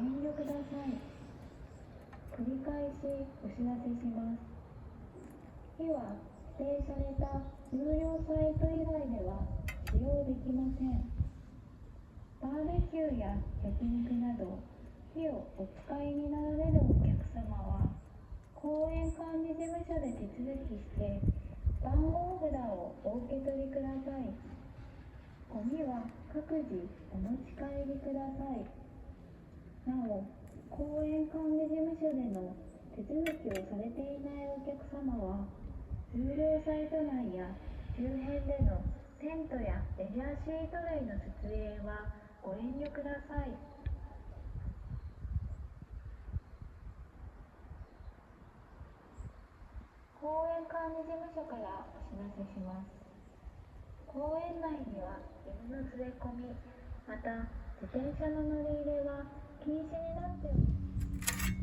遠慮ください。繰り返しお知らせします。火は指定された有料サイト以外では使用できません。バーベキューや焼肉など火をお使いになられるお客様は、公園管理事務所で手続きして番号札をお受け取りください。ゴミは各自お持ち帰りください。なお、公園管理事務所での手続きをされていないお客様は、有料サイト内や周辺でのテントやレジャーシート類の設営はご遠慮ください。公園管理事務所からお知らせします。公園内には犬の連れ込み、また自転車の乗り入れは禁止になっております。